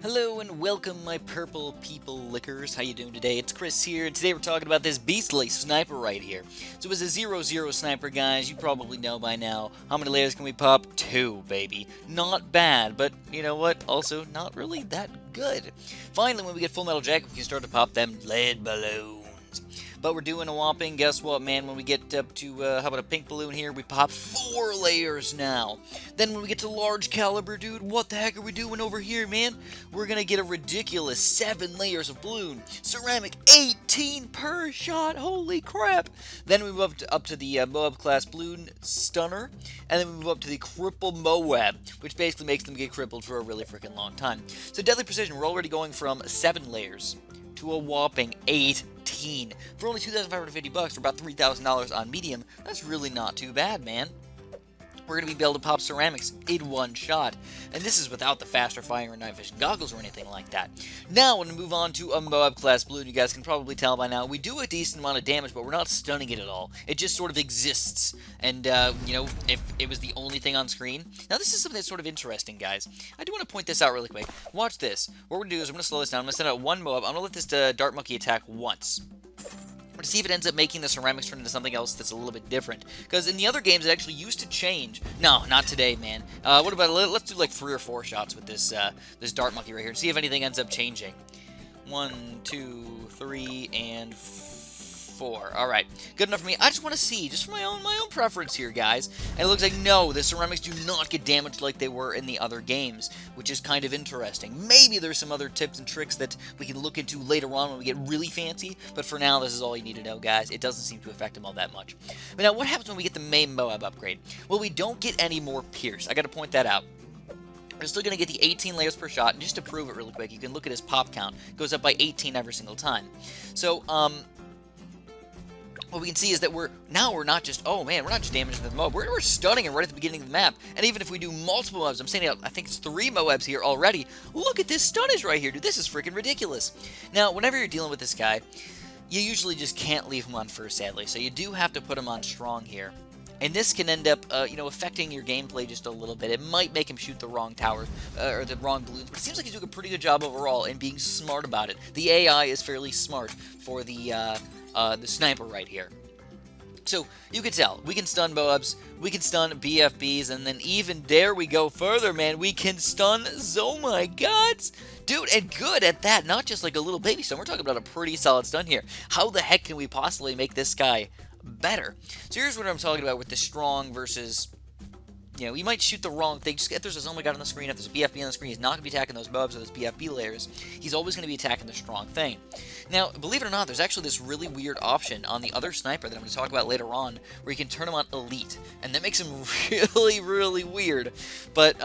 Hello and welcome, my purple people lickers. How you doing today? It's Chris here, and today we're talking about this beastly sniper right here. So as a 0-0 sniper, guys, you probably know by now, how many layers can we pop? 2, baby. Not bad, but you know what? Also, not really that good. Finally, when we get full metal jacket, we can start to pop them lead balloons. But we're doing a whopping, guess what, man? When we get up to, how about a pink balloon here, we pop 4 layers now. Then when we get to large caliber, dude, what the heck are we doing over here, man? We're gonna get a ridiculous 7 layers of balloon. Ceramic, 18 per shot, holy crap! Then we move up to the Moab class balloon stunner, and then we move up to the CRIPPLE MOAB, which basically makes them get crippled for a really freaking long time. So deadly precision, we're already going from 7 layers to a whopping 18. For only 2,550 bucks, or about $3,000 on medium, that's really not too bad, man. We're going to be able to pop ceramics in one shot. And this is without the faster firing or night vision goggles or anything like that. Now, when we move on to a Moab class balloon, you guys can probably tell by now, we do a decent amount of damage, but we're not stunning it at all. It just sort of exists. And, you know, if it was the only thing on screen. Now, this is something that's sort of interesting, guys. I do want to point this out really quick. Watch this. What we're going to do is we're going to slow this down. I'm going to send out one Moab. I'm going to let this dart monkey attack once. To see if it ends up making the ceramics turn into something else that's a little bit different. Because in the other games, it actually used to change. No, not today, man. What about, let's do like 3 or 4 shots with this this dart monkey right here and see if anything ends up changing. 1, 2, 3, and 4. Alright, good enough for me. I just want to see, just for my own preference here, guys. And it looks like, no, the ceramics do not get damaged like they were in the other games, which is kind of interesting. Maybe there's some other tips and tricks that we can look into later on when we get really fancy, but for now, this is all you need to know, guys. It doesn't seem to affect them all that much. But now, what happens when we get the main Moab upgrade? Well, we don't get any more Pierce. I gotta point that out. We're still going to get the 18 layers per shot, and just to prove it really quick, you can look at his pop count. It goes up by 18 every single time. So, what we can see is that we're not just, oh man, we're not just damaging the Moab, we're stunning it right at the beginning of the map. And even if we do multiple Moabs, I'm saying I think it's 3 Moabs here already. Look at this stunnage right here, dude. This is freaking ridiculous. Now, whenever you're dealing with this guy, you usually just can't leave him on first, sadly. So you do have to put him on strong here. And this can end up, you know, affecting your gameplay just a little bit. It might make him shoot the wrong towers, or the wrong balloons, but it seems like he's doing a pretty good job overall in being smart about it. The AI is fairly smart for the sniper right here. So, you can tell, we can stun Moabs, we can stun BFBs, and then even there we go further, man, we can stun Zomagods! Dude, and good at that, not just like a little baby stun, we're talking about a pretty solid stun here. How the heck can we possibly make this guy better? So here's what I'm talking about with the strong versus, you know, you might shoot the wrong thing. Just if there's a Zomagod on the screen, if there's a BFB on the screen, he's not going to be attacking those Moabs or those BFB layers. He's always going to be attacking the strong thing. Now, believe it or not, there's actually this really weird option on the other sniper that I'm going to talk about later on, where you can turn him on Elite, and that makes him really, really weird. But,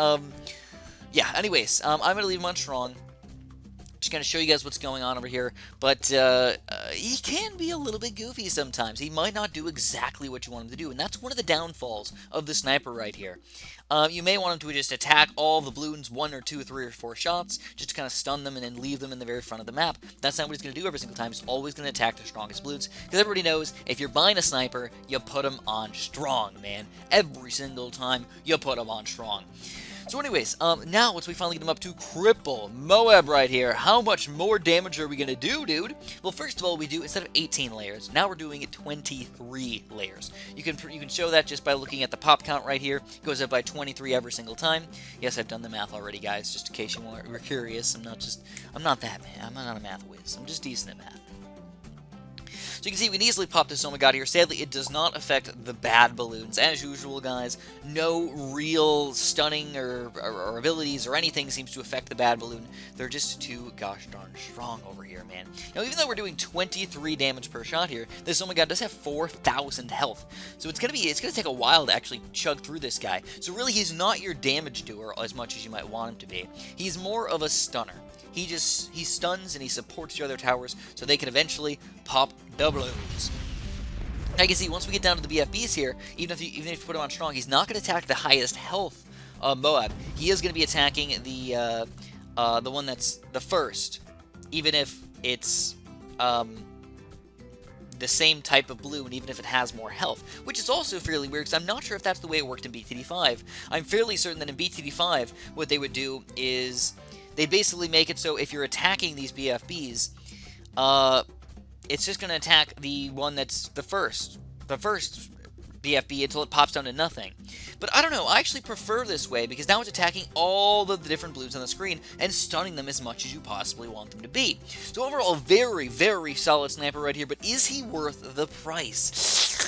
yeah, anyways, I'm going to leave him on strong. Just going to show you guys what's going on over here, but he can be a little bit goofy sometimes. He might not do exactly what you want him to do, and that's one of the downfalls of the sniper right here. You may want him to just attack all the balloons 1 or 2, 3 or 4 shots, just to kind of stun them and then leave them in the very front of the map. That's not what he's going to do every single time. He's always going to attack the strongest balloons, because everybody knows if you're buying a sniper, you put him on strong, man. Every single time, you put him on strong. So anyways, now once we finally get him up to Cripple Moab right here, how much more damage are we going to do, dude? Well, first of all, we do, instead of 18 layers, now we're doing it 23 layers. You can show that just by looking at the pop count right here. It goes up by 23 every single time. Yes, I've done the math already, guys, just in case you were curious. I'm not that, man. I'm not a math whiz. I'm just decent at math. So you can see we can easily pop this Zomagod here. Sadly, it does not affect the bad balloons. As usual, guys, no real stunning or abilities or anything seems to affect the bad balloon. They're just too gosh darn strong over here, man. Now, even though we're doing 23 damage per shot here, this Zomagod does have 4,000 health. So it's gonna take a while to actually chug through this guy. So really, he's not your damage doer as much as you might want him to be. He's more of a stunner. He stuns and he supports your other towers so they can eventually pop the balloons. Now you can see once we get down to the BFBs here, even if you put him on strong, he's not going to attack the highest health Moab. He is going to be attacking the one that's the first, even if it's the same type of balloon, even if it has more health, which is also fairly weird, because I'm not sure if that's the way it worked in BTD5. I'm fairly certain that in BTD5, what they would do is they basically make it so if you're attacking these BFBs, it's just going to attack the one that's the first BFB until it pops down to nothing. But I don't know, I actually prefer this way because now it's attacking all of the different Bloons on the screen and stunning them as much as you possibly want them to be. So overall, very, very solid sniper right here, but is he worth the price?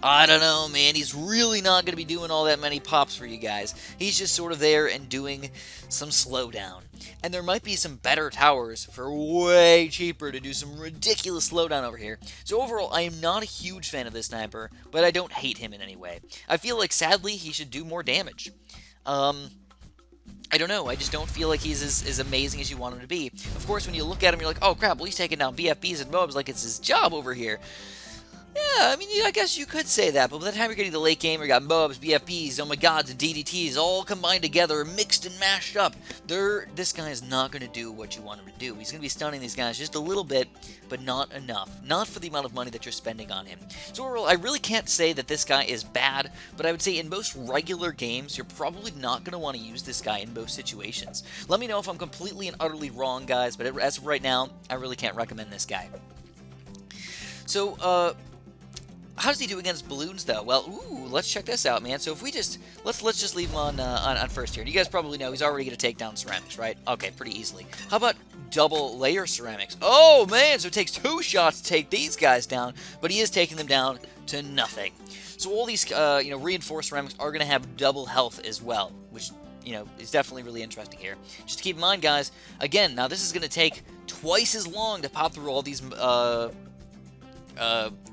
I don't know, man. He's really not going to be doing all that many pops for you guys. He's just sort of there and doing some slowdown. And there might be some better towers for way cheaper to do some ridiculous slowdown over here. So overall, I am not a huge fan of this sniper, but I don't hate him in any way. I feel like, sadly, he should do more damage. I don't know, I just don't feel like he's as amazing as you want him to be. Of course, when you look at him, you're like, oh crap, well he's taking down BFBs and MOABs like it's his job over here. Yeah, I mean, I guess you could say that, but by the time you're getting to the late game, you got MOABs, BFBs, oh my gods, and DDTs all combined together, mixed and mashed up. This guy is not going to do what you want him to do. He's going to be stunning these guys just a little bit, but not enough. Not for the amount of money that you're spending on him. So overall, I really can't say that this guy is bad, but I would say in most regular games, you're probably not going to want to use this guy in most situations. Let me know if I'm completely and utterly wrong, guys, but as of right now, I really can't recommend this guy. So, how does he do against Bloons, though? Well, ooh, let's check this out, man. So if we just let's just leave him on first here. And you guys probably know he's already going to take down ceramics, right? Okay, pretty easily. How about double layer ceramics? Oh man, so it takes 2 shots to take these guys down, but he is taking them down to nothing. So all these reinforced ceramics are going to have double health as well, which is definitely really interesting here. Just keep in mind, guys. Again, now this is going to take twice as long to pop through all these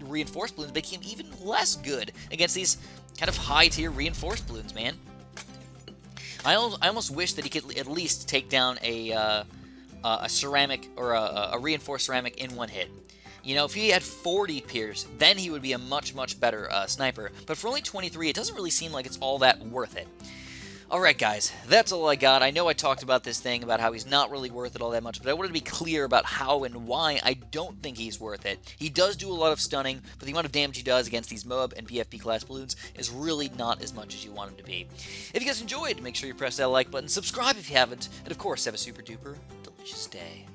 reinforced Bloons, making him even less good against these kind of high-tier reinforced Bloons, man. I almost wish that he could at least take down a ceramic or a reinforced ceramic in one hit. If he had 40 Pierce, then he would be a much, much better sniper. But for only 23, it doesn't really seem like it's all that worth it. Alright guys, that's all I got. I know I talked about this thing, about how he's not really worth it all that much, but I wanted to be clear about how and why I don't think he's worth it. He does do a lot of stunning, but the amount of damage he does against these MOAB and BFB class Bloons is really not as much as you want him to be. If you guys enjoyed, make sure you press that like button, subscribe if you haven't, and of course, have a super duper delicious day.